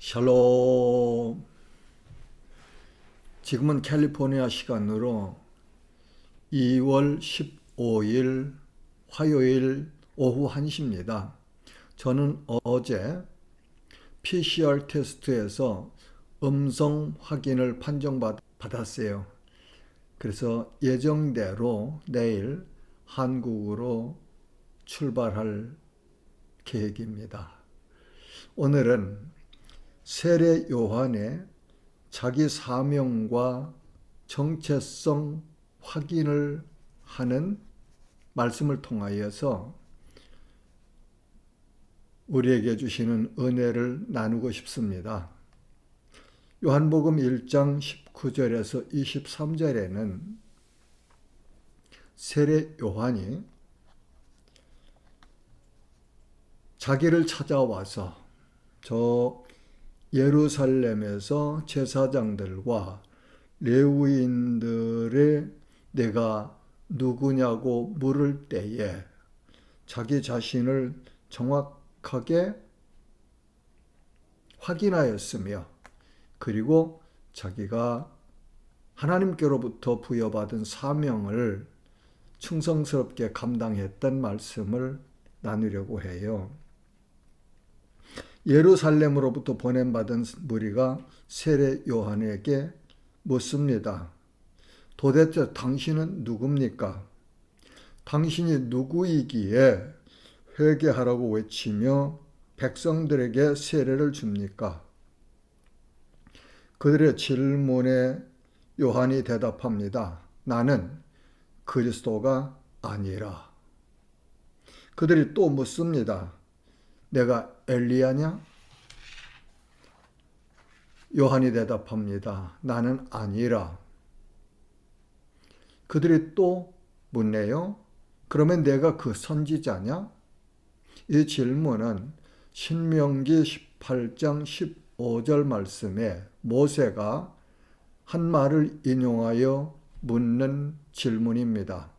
샬롬. 지금은 캘리포니아 시간으로 2월 15일 화요일 오후 1시입니다. 저는 어제 PCR 테스트에서 음성 확인을 판정받았어요. 그래서 예정대로 내일 한국으로 출발할 계획입니다. 오늘은 세례 요한의 자기 사명과 정체성 확인을 하는 말씀을 통하여서 우리에게 주시는 은혜를 나누고 싶습니다. 요한복음 1장 19절에서 23절에는 세례 요한이 자기를 찾아와서 저 예루살렘에서 제사장들과 레위인들의 내가 누구냐고 물을 때에 자기 자신을 정확하게 확인하였으며, 그리고 자기가 하나님께로부터 부여받은 사명을 충성스럽게 감당했던 말씀을 나누려고 해요. 예루살렘으로부터 보냄받은 무리가 세례 요한에게 묻습니다. 도대체 당신은 누굽니까? 당신이 누구이기에 회개하라고 외치며 백성들에게 세례를 줍니까? 그들의 질문에 요한이 대답합니다. 나는 그리스도가 아니라. 그들이 또 묻습니다. 내가 엘리야냐? 요한이 대답합니다. 나는 아니라. 그들이 또 묻네요. 그러면 내가 그 선지자냐? 이 질문은 신명기 18장 15절 말씀에 모세가 한 말을 인용하여 묻는 질문입니다.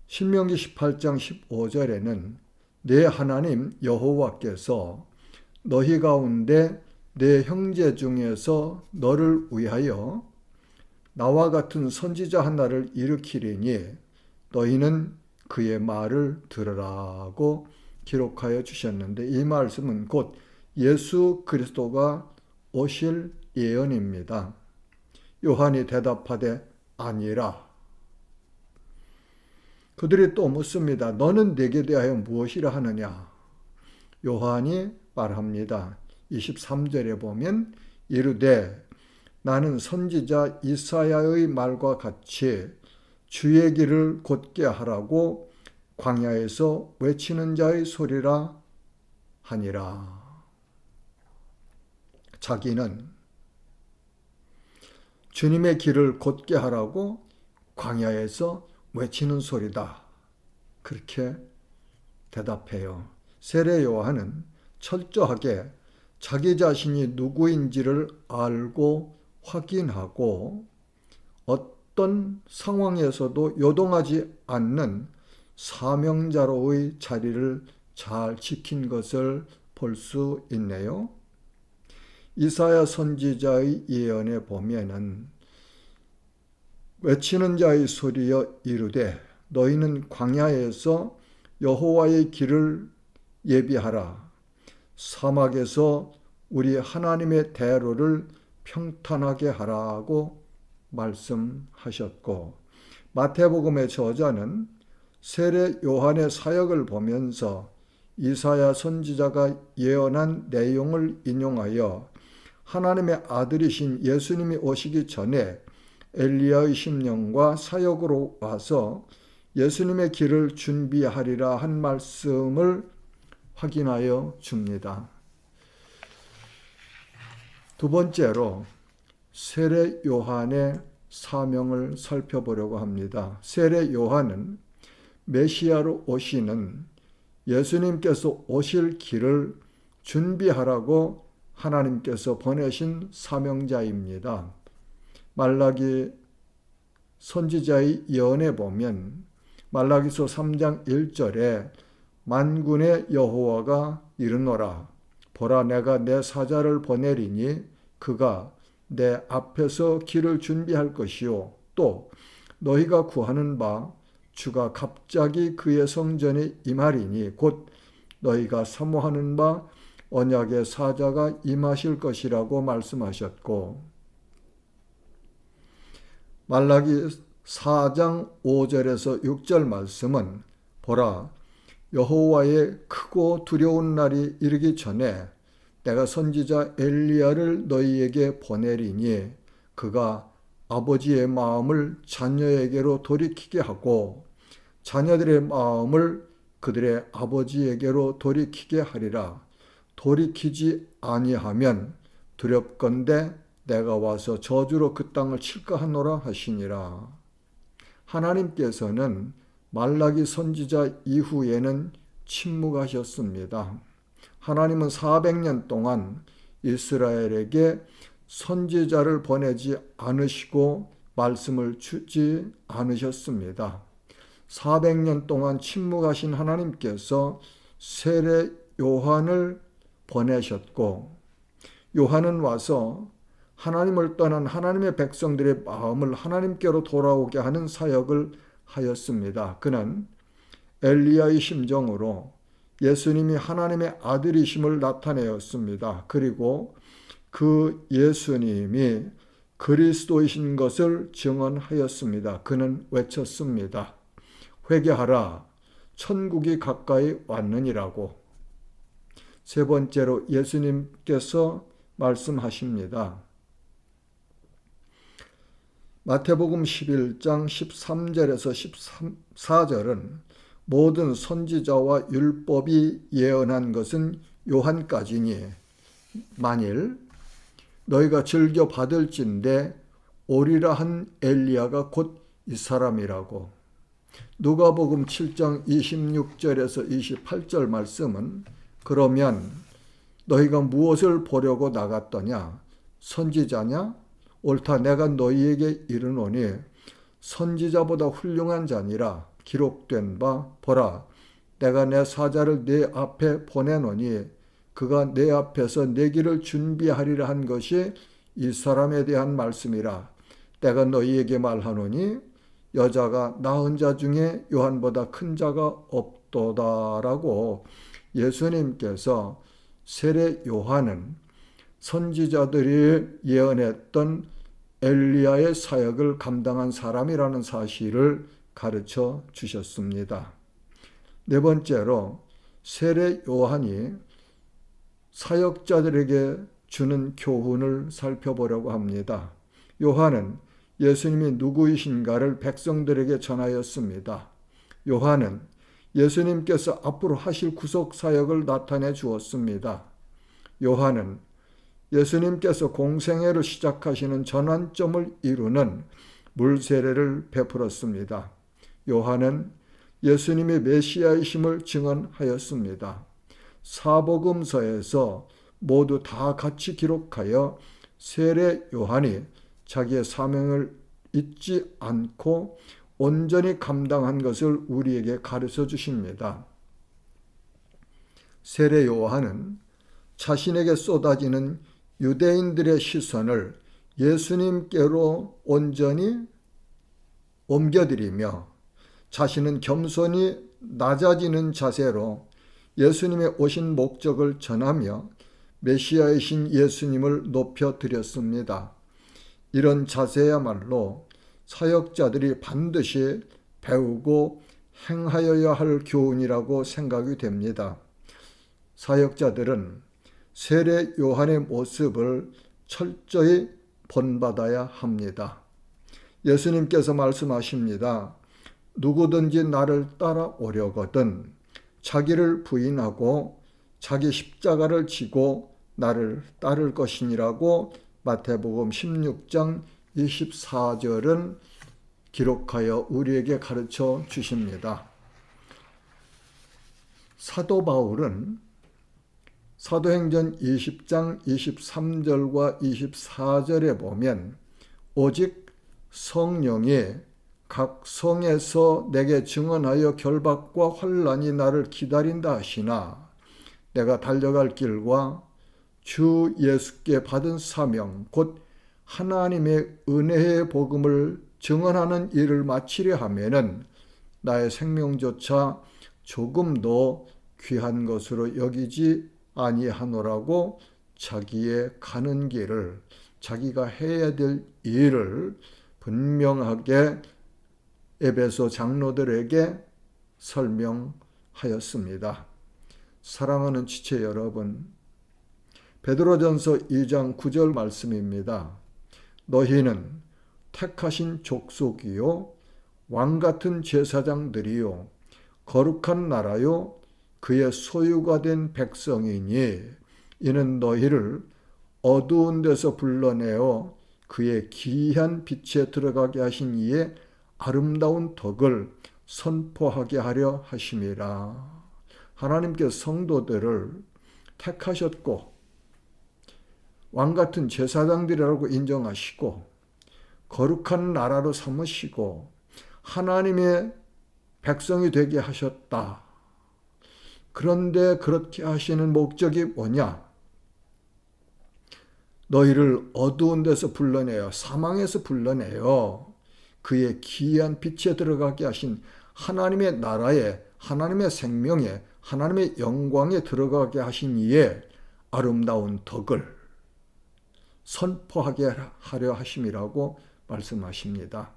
신명기 18장 15절에는 내 하나님 여호와께서 너희 가운데 내 형제 중에서 너를 위하여 나와 같은 선지자 하나를 일으키리니 너희는 그의 말을 들으라고 기록하여 주셨는데, 이 말씀은 곧 예수 그리스도가 오실 예언입니다. 요한이 대답하되 아니라. 그들이 또 묻습니다. 너는 내게 대하여 무엇이라 하느냐? 요한이 말합니다. 23절에 보면 이르되 나는 선지자 이사야의 말과 같이 주의 길을 곧게 하라고 광야에서 외치는 자의 소리라 하니라. 자기는 주님의 길을 곧게 하라고 광야에서 외치는 소리다. 그렇게 대답해요. 세례 요한은 철저하게 자기 자신이 누구인지를 알고 확인하고 어떤 상황에서도 요동하지 않는 사명자로의 자리를 잘 지킨 것을 볼 수 있네요. 이사야 선지자의 예언에 보면은 외치는 자의 소리여 이르되 너희는 광야에서 여호와의 길을 예비하라. 사막에서 우리 하나님의 대로를 평탄하게 하라고 말씀하셨고, 마태복음의 저자는 세례 요한의 사역을 보면서 이사야 선지자가 예언한 내용을 인용하여 하나님의 아들이신 예수님이 오시기 전에 엘리야의 심령과 사역으로 와서 예수님의 길을 준비하리라 한 말씀을 확인하여 줍니다. 두 번째로 세례 요한의 사명을 살펴보려고 합니다. 세례 요한은 메시아로 오시는 예수님께서 오실 길을 준비하라고 하나님께서 보내신 사명자입니다. 말라기 선지자의 예언에 보면 말라기서 3장 1절에 만군의 여호와가 이르노라 보라, 내가 내 사자를 보내리니 그가 내 앞에서 길을 준비할 것이요 또 너희가 구하는 바 주가 갑자기 그의 성전에 임하리니 곧 너희가 사모하는 바 언약의 사자가 임하실 것이라고 말씀하셨고, 말라기 4장 5절에서 6절 말씀은 보라, 여호와의 크고 두려운 날이 이르기 전에 내가 선지자 엘리야를 너희에게 보내리니 그가 아버지의 마음을 자녀에게로 돌이키게 하고 자녀들의 마음을 그들의 아버지에게로 돌이키게 하리라. 돌이키지 아니하면 두렵건대 내가 와서 저주로 그 땅을 칠까 하노라 하시니라. 하나님께서는 말라기 선지자 이후에는 침묵하셨습니다. 하나님은 400년 동안 이스라엘에게 선지자를 보내지 않으시고 말씀을 주지 않으셨습니다. 400년 동안 침묵하신 하나님께서 세례 요한을 보내셨고, 요한은 와서 하나님을 떠난 하나님의 백성들의 마음을 하나님께로 돌아오게 하는 사역을 하였습니다. 그는 엘리야의 심정으로 예수님이 하나님의 아들이심을 나타내었습니다. 그리고 그 예수님이 그리스도이신 것을 증언하였습니다. 그는 외쳤습니다. 회개하라, 천국이 가까이 왔느니라고. 세 번째로 예수님께서 말씀하십니다. 마태복음 11장 13절에서 14절은 모든 선지자와 율법이 예언한 것은 요한까지니 만일 너희가 즐겨 받을진대 오리라 한 엘리야가 곧 이 사람이라고. 누가복음 7장 26절에서 28절 말씀은 그러면 너희가 무엇을 보려고 나갔더냐? 선지자냐? 옳다, 내가 너희에게 이르노니 선지자보다 훌륭한 자니라. 기록된 바 보라, 내가 내 사자를 네 앞에 보내노니 그가 내 앞에서 내 길을 준비하리라 한 것이 이 사람에 대한 말씀이라. 내가 너희에게 말하노니 여자가 낳은 자 중에 요한보다 큰 자가 없도다라고. 예수님께서 세례 요한은 선지자들이 예언했던 엘리야의 사역을 감당한 사람이라는 사실을 가르쳐 주셨습니다. 네 번째로 세례 요한이 사역자들에게 주는 교훈을 살펴보려고 합니다. 요한은 예수님이 누구이신가를 백성들에게 전하였습니다. 요한은 예수님께서 앞으로 하실 구속 사역을 나타내 주었습니다. 요한은 예수님께서 공생애를 시작하시는 전환점을 이루는 물세례를 베풀었습니다. 요한은 예수님의 메시아이심을 증언하였습니다. 사복음서에서 모두 다 같이 기록하여 세례 요한이 자기의 사명을 잊지 않고 온전히 감당한 것을 우리에게 가르쳐 주십니다. 세례 요한은 자신에게 쏟아지는 유대인들의 시선을 예수님께로 온전히 옮겨드리며 자신은 겸손히 낮아지는 자세로 예수님의 오신 목적을 전하며 메시아이신 예수님을 높여드렸습니다. 이런 자세야말로 사역자들이 반드시 배우고 행하여야 할 교훈이라고 생각이 됩니다. 사역자들은 세례 요한의 모습을 철저히 본받아야 합니다. 예수님께서 말씀하십니다. 누구든지 나를 따라오려거든 자기를 부인하고 자기 십자가를 지고 나를 따를 것이니라고 마태복음 16장 24절은 기록하여 우리에게 가르쳐 주십니다. 사도 바울은 사도행전 20장 23절과 24절에 보면 오직 성령이 각 성에서 내게 증언하여 결박과 환난이 나를 기다린다 하시나 내가 달려갈 길과 주 예수께 받은 사명, 곧 하나님의 은혜의 복음을 증언하는 일을 마치려 하면은 나의 생명조차 조금도 귀한 것으로 여기지 아니하노라고 자기의 가는 길을, 자기가 해야 될 일을 분명하게 에베소 장로들에게 설명하였습니다. 사랑하는 지체 여러분, 베드로전서 2장 9절 말씀입니다. 너희는 택하신 족속이요 왕같은 제사장들이요 거룩한 나라요 그의 소유가 된 백성이니 이는 너희를 어두운 데서 불러내어 그의 기이한 빛에 들어가게 하신 이의 아름다운 덕을 선포하게 하려 하심이라. 하나님께서 성도들을 택하셨고 왕같은 제사장들이라고 인정하시고 거룩한 나라로 삼으시고 하나님의 백성이 되게 하셨다. 그런데 그렇게 하시는 목적이 뭐냐? 너희를 어두운 데서 불러내어, 사망에서 불러내어 그의 기이한 빛에 들어가게 하신 하나님의 나라에, 하나님의 생명에, 하나님의 영광에 들어가게 하신 이의 아름다운 덕을 선포하게 하려 하심이라고 말씀하십니다.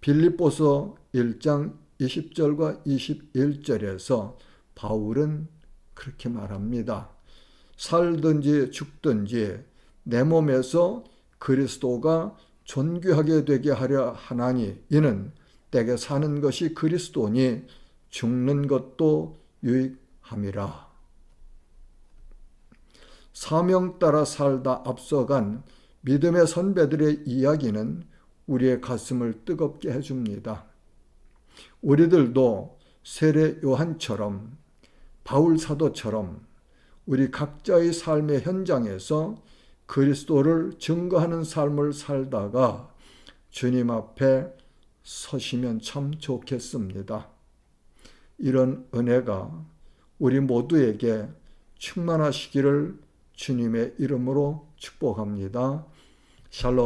빌립보서 1장 20절과 21절에서 바울은 그렇게 말합니다. 살든지 죽든지 내 몸에서 그리스도가 존귀하게 되게 하려 하나니 이는 내게 사는 것이 그리스도니 죽는 것도 유익함이라. 사명 따라 살다 앞서간 믿음의 선배들의 이야기는 우리의 가슴을 뜨겁게 해줍니다. 우리들도 세례 요한처럼 바울 사도처럼 우리 각자의 삶의 현장에서 그리스도를 증거하는 삶을 살다가 주님 앞에 서시면 참 좋겠습니다. 이런 은혜가 우리 모두에게 충만하시기를 주님의 이름으로 축복합니다. 샬롬.